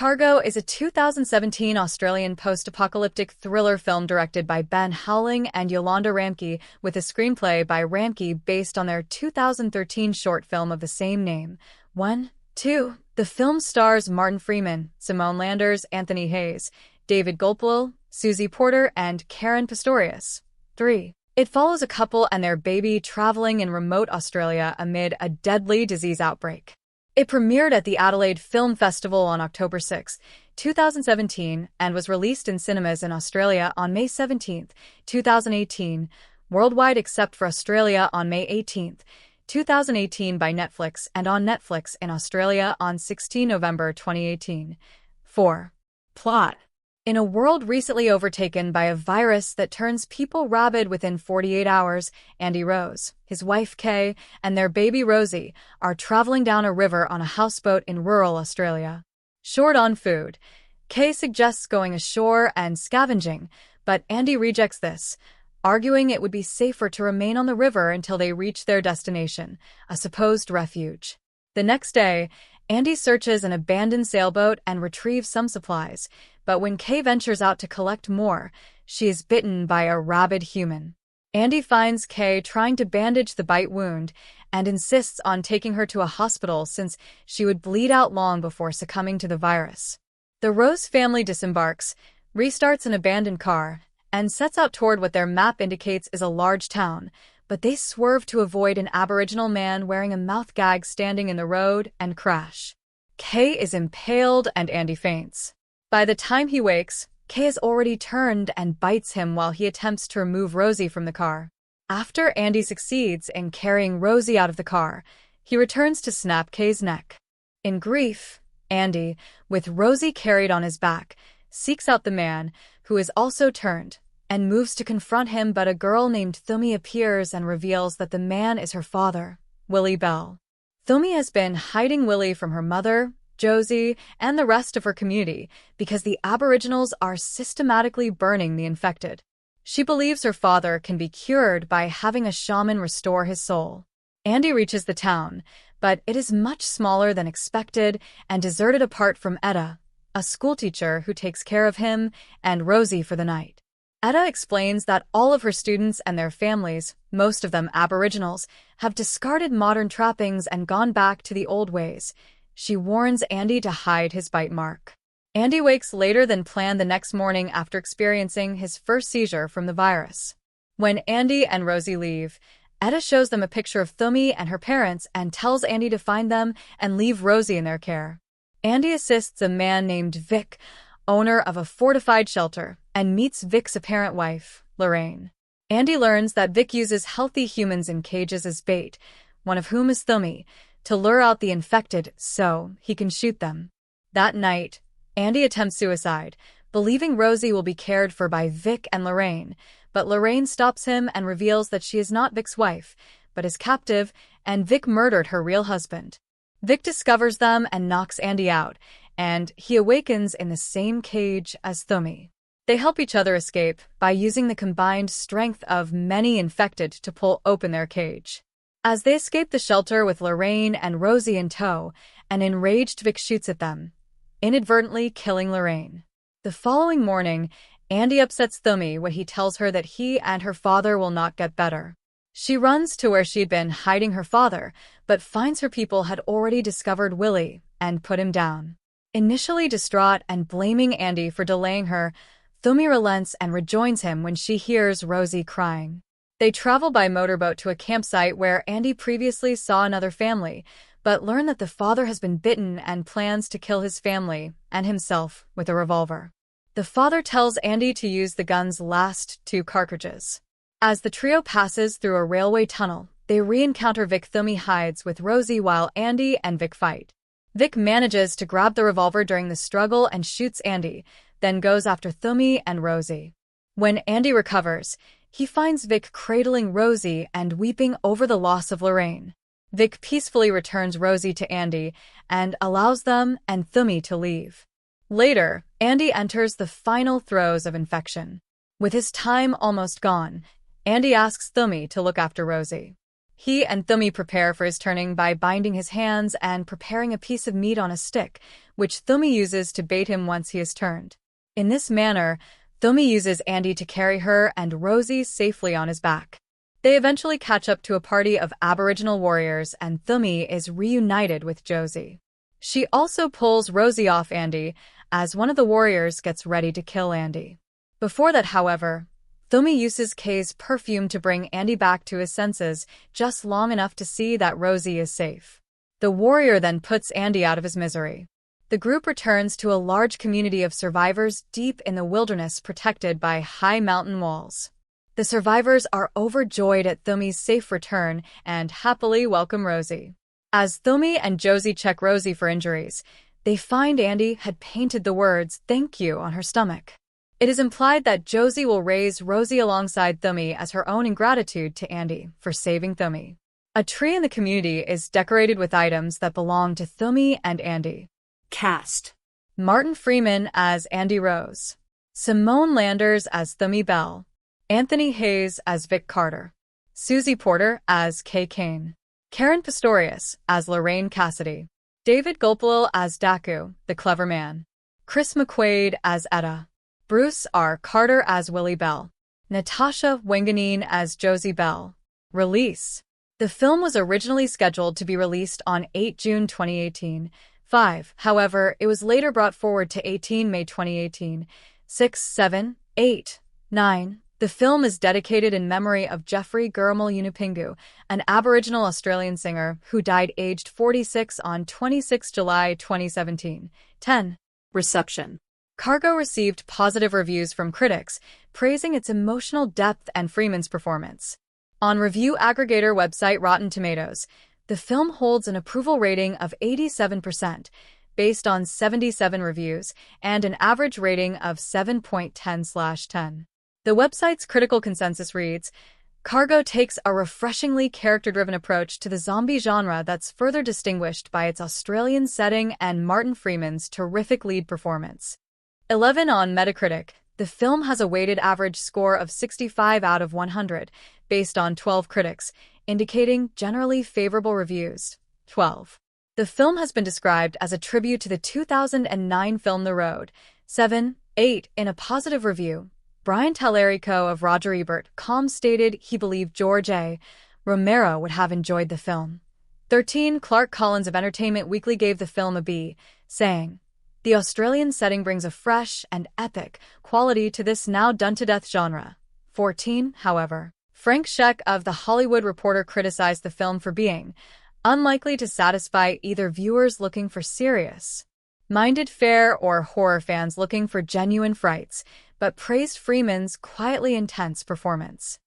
Cargo is a 2017 Australian post-apocalyptic thriller film directed by Ben Howling and Yolanda Ramke, with a screenplay by Ramke based on their 2013 short film of the same name. 1. 2. The film stars Martin Freeman, Simone Landers, Anthony Hayes, David Gulpilil, Susie Porter, and Karen Pistorius. 3. It follows a couple and their baby traveling in remote Australia amid a deadly disease outbreak. It premiered at the Adelaide Film Festival on October 6, 2017, and was released in cinemas in Australia on May 17, 2018, worldwide except for Australia on May 18, 2018 by Netflix, and on Netflix in Australia on 16 November 2018. 4. Plot. In a world recently overtaken by a virus that turns people rabid within 48 hours, Andy Rose, his wife Kay, and their baby Rosie are traveling down a river on a houseboat in rural Australia. Short on food, Kay suggests going ashore and scavenging, but Andy rejects this, arguing it would be safer to remain on the river until they reach their destination, a supposed refuge. The next day, Andy searches an abandoned sailboat and retrieves some supplies, but when Kay ventures out to collect more, she is bitten by a rabid human. Andy finds Kay trying to bandage the bite wound and insists on taking her to a hospital since she would bleed out long before succumbing to the virus. The Rose family disembarks, restarts an abandoned car, and sets out toward what their map indicates is a large town, but they swerve to avoid an Aboriginal man wearing a mouth gag standing in the road and crash. Kay is impaled and Andy faints. By the time he wakes, Kay has already turned and bites him while he attempts to remove Rosie from the car. After Andy succeeds in carrying Rosie out of the car, he returns to snap Kay's neck. In grief, Andy, with Rosie carried on his back, seeks out the man, who is also turned, and moves to confront him, but a girl named Thumi appears and reveals that the man is her father, Willie Bell. Thumi has been hiding Willie from her mother, Josie, and the rest of her community because the Aboriginals are systematically burning the infected. She believes her father can be cured by having a shaman restore his soul. Andy reaches the town, but it is much smaller than expected and deserted apart from Etta, a schoolteacher who takes care of him, and Rosie for the night. Etta explains that all of her students and their families, most of them Aboriginals, have discarded modern trappings and gone back to the old ways. She warns Andy to hide his bite mark. Andy wakes later than planned the next morning after experiencing his first seizure from the virus. When Andy and Rosie leave, Etta shows them a picture of Thumi and her parents and tells Andy to find them and leave Rosie in their care. Andy assists a man named Vic, owner of a fortified shelter, and meets Vic's apparent wife, Lorraine. Andy learns that Vic uses healthy humans in cages as bait, one of whom is Thumi, to lure out the infected so he can shoot them. That night, Andy attempts suicide, believing Rosie will be cared for by Vic and Lorraine, but Lorraine stops him and reveals that she is not Vic's wife, but his captive, and Vic murdered her real husband. Vic discovers them and knocks Andy out, and he awakens in the same cage as Thumi. They help each other escape by using the combined strength of many infected to pull open their cage. As they escape the shelter with Lorraine and Rosie in tow, an enraged Vic shoots at them, inadvertently killing Lorraine. The following morning, Andy upsets Thumi when he tells her that he and her father will not get better. She runs to where she'd been hiding her father, but finds her people had already discovered Willie and put him down. Initially distraught and blaming Andy for delaying her, Thumi relents and rejoins him when she hears Rosie crying. They travel by motorboat to a campsite where Andy previously saw another family, but learn that the father has been bitten and plans to kill his family and himself with a revolver. The father tells Andy to use the gun's last 2 cartridges. As the trio passes through a railway tunnel, they re-encounter Vic. Thumi hides with Rosie while Andy and Vic fight. Vic manages to grab the revolver during the struggle and shoots Andy, then goes after Thumi and Rosie. When Andy recovers, he finds Vic cradling Rosie and weeping over the loss of Lorraine. Vic peacefully returns Rosie to Andy and allows them and Thumi to leave. Later, Andy enters the final throes of infection. With his time almost gone, Andy asks Thumi to look after Rosie. He and Thumi prepare for his turning by binding his hands and preparing a piece of meat on a stick, which Thumi uses to bait him once he is turned. In this manner, Thumi uses Andy to carry her and Rosie safely on his back. They eventually catch up to a party of Aboriginal warriors and Thumi is reunited with Josie. She also pulls Rosie off Andy as one of the warriors gets ready to kill Andy. Before that, however, Thumi uses Kay's perfume to bring Andy back to his senses just long enough to see that Rosie is safe. The warrior then puts Andy out of his misery. The group returns to a large community of survivors deep in the wilderness protected by high mountain walls. The survivors are overjoyed at Thumi's safe return and happily welcome Rosie. As Thumi and Josie check Rosie for injuries, they find Andy had painted the words "Thank you" on her stomach. It is implied that Josie will raise Rosie alongside Thumi as her own in gratitude to Andy for saving Thumi. A tree in the community is decorated with items that belong to Thumi and Andy. Cast: Martin Freeman as Andy Rose, Simone Landers as Thumi Bell, Anthony Hayes as Vic Carter, Susie Porter as Kay Kane, Karen Pistorius as Lorraine Cassidy, David Gulpilil as Daku, the clever man, Chris McQuaid as Etta, Bruce R. Carter as Willie Bell, Natasha Wanganeen as Josie Bell. Release: the film was originally scheduled to be released on 8 June 2018. However, it was later brought forward to 18 May 2018. 6, 7, 8, 9. The film is dedicated in memory of Jeffrey Gurrumal Yunupingu, an Aboriginal Australian singer who died aged 46 on 26 July 2017. 10. Reception: Cargo received positive reviews from critics, praising its emotional depth and Freeman's performance. On review aggregator website Rotten Tomatoes, the film holds an approval rating of 87%, based on 77 reviews, and an average rating of 7.10/10. The website's critical consensus reads, Cargo takes a refreshingly character-driven approach to the zombie genre that's further distinguished by its Australian setting and Martin Freeman's terrific lead performance. 11 on Metacritic. The film has a weighted average score of 65 out of 100, based on 12 critics, indicating generally favorable reviews. 12. The film has been described as a tribute to the 2009 film The Road. 7. 8. In a positive review, Brian Tallarico of Roger Ebert stated he believed George A. Romero would have enjoyed the film. 13. Clark Collins of Entertainment Weekly gave the film a B, saying, "The Australian setting brings a fresh and epic quality to this now done-to-death genre." 14. However, Frank Scheck of The Hollywood Reporter criticized the film for being unlikely to satisfy either viewers looking for serious-minded fare or horror fans looking for genuine frights, but praised Freeman's quietly intense performance.